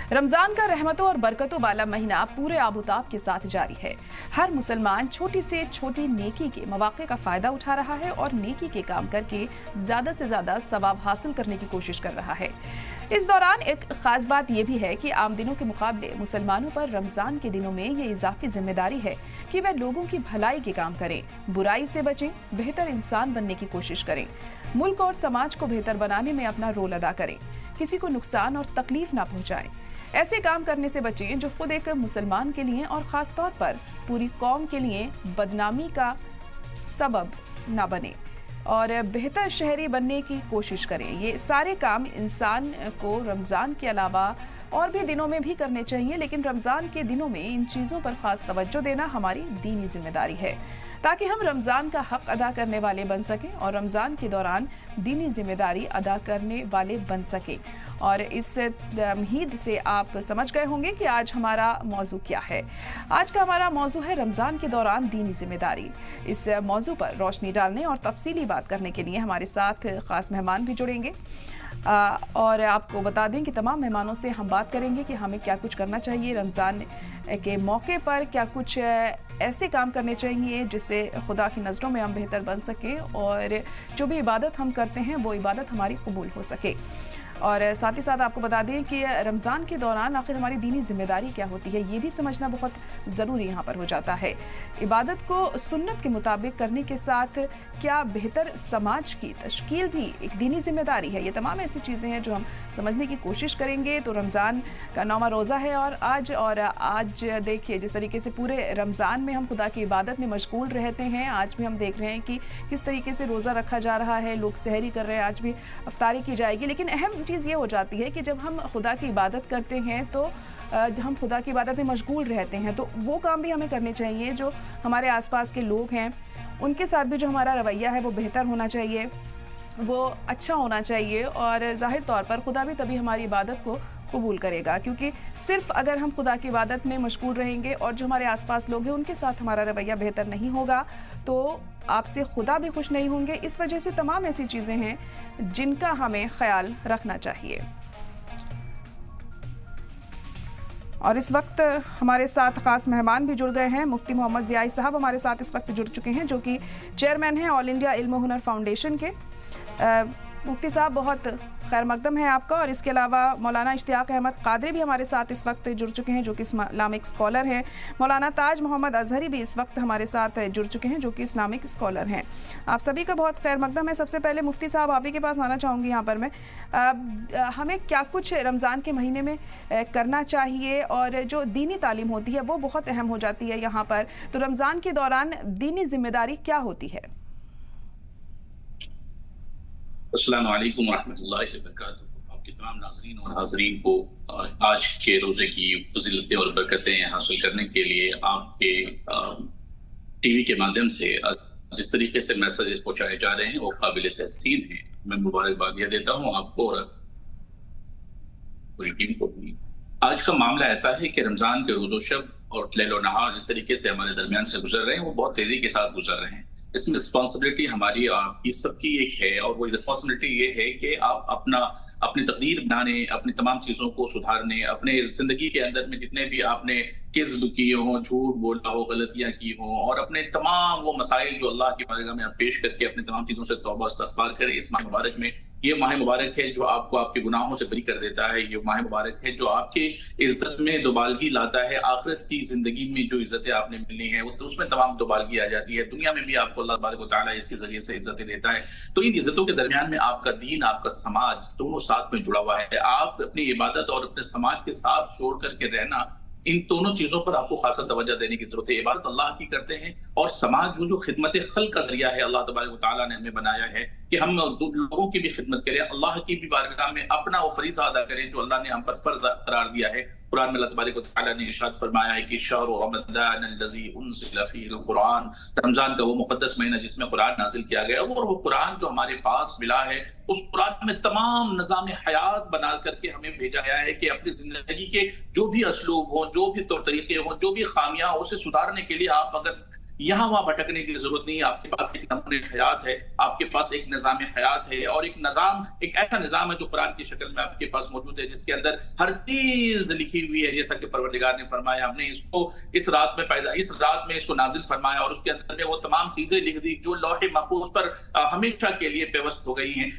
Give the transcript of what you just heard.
रमजान का रहमतों और बरकतों वाला महीना पूरे आबोताब के साथ जारी है। हर मुसलमान छोटी से छोटी नेकी के मौके का फायदा उठा रहा है और नेकी के काम करके ज्यादा से ज्यादा सवाब हासिल करने की कोशिश कर रहा है। इस दौरान एक खास बात यह भी है कि आम दिनों के मुकाबले मुसलमानों पर रमजान के दिनों में ये इजाफी जिम्मेदारी है कि वह लोगों की भलाई के काम करें, बुराई से बचें, बेहतर इंसान बनने की कोशिश करें, मुल्क और समाज को बेहतर बनाने में अपना रोल अदा करें, किसी को नुकसान और तकलीफ ना पहुंचाएं। ऐसे काम करने से बचें जो खुद एक मुसलमान के लिए और खास तौर पर पूरी कौम के लिए बदनामी का सबब ना बने और बेहतर शहरी बनने की कोशिश करें। ये सारे काम इंसान को रमज़ान के अलावा और भी दिनों में भी करने चाहिए, लेकिन रमज़ान के दिनों में इन चीज़ों पर खास तवज्जो देना हमारी दीनी जिम्मेदारी है ताकि हम रमज़ान का हक अदा करने वाले बन सकें और रमज़ान के दौरान दीनी जिम्मेदारी अदा करने वाले बन सकें। और इस उम्मीद से आप समझ गए होंगे कि आज हमारा मौजू क्या है। आज का हमारा मौजू है रमज़ान के दौरान दीनी जिम्मेदारी। इस मौजू पर रोशनी डालने और तफसीली बात करने के लिए हमारे साथ खास मेहमान भी जुड़ेंगे और आपको बता दें कि तमाम मेहमानों से हम बात करेंगे कि हमें क्या कुछ करना चाहिए रमज़ान के मौके पर, क्या कुछ ऐसे काम करने चाहिए जिससे खुदा की नज़रों में हम बेहतर बन सकें और जो भी इबादत हम करते हैं वो इबादत हमारी कबूल हो सके। और साथ ही साथ आपको बता दें कि रमज़ान के दौरान आखिर हमारी दीनी जिम्मेदारी क्या होती है, ये भी समझना बहुत ज़रूरी यहाँ पर हो जाता है। इबादत को सुन्नत के मुताबिक करने के साथ क्या बेहतर समाज की तश्कील भी एक दीनी जिम्मेदारी है, ये तमाम ऐसी चीज़ें हैं जो हम समझने की कोशिश करेंगे। तो रमज़ान का 9वां रोज़ा है और आज देखिए जिस तरीके से पूरे रमज़ान में हम खुदा की इबादत में मशगूल रहते हैं, आज भी हम देख रहे हैं कि किस तरीके से रोज़ा रखा जा रहा है, लोग सहरी कर रहे हैं, आज भी अफ्तारी की जाएगी। लेकिन अहम चीज़ ये हो जाती है कि जब हम खुदा की इबादत करते हैं तो हम खुदा की इबादत में मशगूल रहते हैं तो वो काम भी हमें करने चाहिए जो हमारे आसपास के लोग हैं उनके साथ भी जो हमारा रवैया है वो बेहतर होना चाहिए, वो अच्छा होना चाहिए और ज़ाहिर तौर पर खुदा भी तभी हमारी इबादत को कबूल करेगा, क्योंकि सिर्फ अगर हम खुदा की इबादत में मशगूल रहेंगे और जो हमारे आसपास लोग हैं उनके साथ हमारा रवैया बेहतर नहीं होगा तो आपसे खुदा भी खुश नहीं होंगे। इस वजह से तमाम ऐसी चीज़ें हैं जिनका हमें ख्याल रखना चाहिए। और इस वक्त हमारे साथ ख़ास मेहमान भी जुड़ गए हैं। मुफ्ती मोहम्मद ज़ियाई साहब हमारे साथ इस वक्त जुड़ चुके हैं जो कि चेयरमैन हैं ऑल इंडिया इल्म हुनर फाउंडेशन के। मुफ्ती साहब बहुत खैर मकदम है आपका। और इसके अलावा मौलाना इश्तियाक अहमद कादरी भी हमारे साथ इस वक्त जुड़ चुके हैं जो कि इस्लामिक स्कॉलर हैं। मौलाना ताज मोहम्मद अजहरी भी इस वक्त हमारे साथ जुड़ चुके हैं जो कि इस्लामिक स्कॉलर हैं। आप सभी का बहुत खैर मकदम है। सबसे पहले मुफ्ती साहब आप ही के पास आना चाहूँगी यहाँ पर मैं, हमें क्या कुछ रमज़ान के महीने में करना चाहिए और जो दीनी तालीम होती है वो बहुत अहम हो जाती है यहाँ पर, तो रमज़ान के दौरान दीनी जिम्मेदारी क्या होती है? अस्सलाम वालेकुम रहमतुल्लाहि व बरकातुहू। आपके तमाम नाज़रीन और हाज़रीन को आज के रोज़े की फजीलतें और बरकतें हासिल करने के लिए आपके टीवी के माध्यम से जिस तरीके से मैसेजेस पहुंचाए जा रहे हैं वो काबिल तहसीन है। मैं मुबारकबाद देता हूँ आपको और पूरी टीम को भी। आज का मामला ऐसा है कि रमज़ान के रोज़ो शब और लैलो नहार जिस तरीके से हमारे दरमियान से गुजर रहे हैं वो बहुत तेज़ी के साथ गुजर रहे हैं। इसमें रिस्पॉन्सिबिलिटी हमारी आपकी सबकी एक है और वो रिस्पॉन्सिबिलिटी ये है कि आप अपनी तकदीर बनाने, अपनी तमाम चीज़ों को सुधारने, अपने ज़िंदगी के अंदर में जितने भी आपने किज़्ब किए हों, झूठ बोला हो, गलतियां की हों और अपने तमाम वो मसाइल जो अल्लाह की बारगाह में आप पेश करके अपने तमाम चीज़ों से तौबा इस्तग़फ़ार करें। इस माह मुबारक में ये माह मुबारक है जो आपको आपके गुनाहों से बरी कर देता है। ये माह मुबारक है जो आपके इज्जत में दुबालगी लाता है। आखिरत की जिंदगी में जो इज्जतें आपने मिली हैं वो तो उसमें तमाम दुबालगी आ जाती है। दुनिया में भी आपको अल्लाह तबारक व तआला इसके जरिए से इज्जतें देता है। तो इन इज्जतों के दरमियान में आपका दीन, आपका समाज दोनों साथ में जुड़ा हुआ है। आप अपनी इबादत और अपने समाज के साथ जोड़ करके रहना, इन दोनों चीजों पर आपको खासा तवज्जो देने की जरूरत है। इबादत अल्लाह की करते हैं और समाज वो जो खिदमत खल्क का जरिया है अल्लाह तबारक व तआला ने हमें बनाया है कि हम लोगों की भी खिदमत करें, अल्लाह की भी बारगाह में अपना वो फरीज़ा अदा करें जो अल्लाह ने हम पर फर्ज करार दिया है। कुरान में अल्लाह तबारक व तआला ने इरशाद फरमाया है कि शहर रमज़ान अल्लज़ी उनज़िला फ़ीहिल कुरान, रमजान का वो मुक़द्दस महीना जिसमें कुरान नाजिल किया गया और वो कुरान जो हमारे पास मिला है उस कुरान में तमाम निज़ाम हयात बना करके हमें भेजा गया है कि अपनी जिंदगी के जो भी असलूब हों, जो भी तौर तरीके हों, जो भी खामियां हों उसे सुधारने के लिए आप अगर यहाँ वहां भटकने की जरूरत नहीं है। आपके पास एक नमूने हयात है, आपके पास एक निजाम हयात है, और एक ऐसा निजाम है जो कुरान की शक्ल में आपके पास मौजूद है, जिसके अंदर हर चीज लिखी हुई है। जैसा कि परवरदिगार ने फरमाया, हमने इसको इस रात में इसको नाजिल फरमाया, और उसके अंदर में वो तमाम चीजें लिख दी जो लौहे महफूज पर हमेशा के लिए पेवस्त हो गई हैं।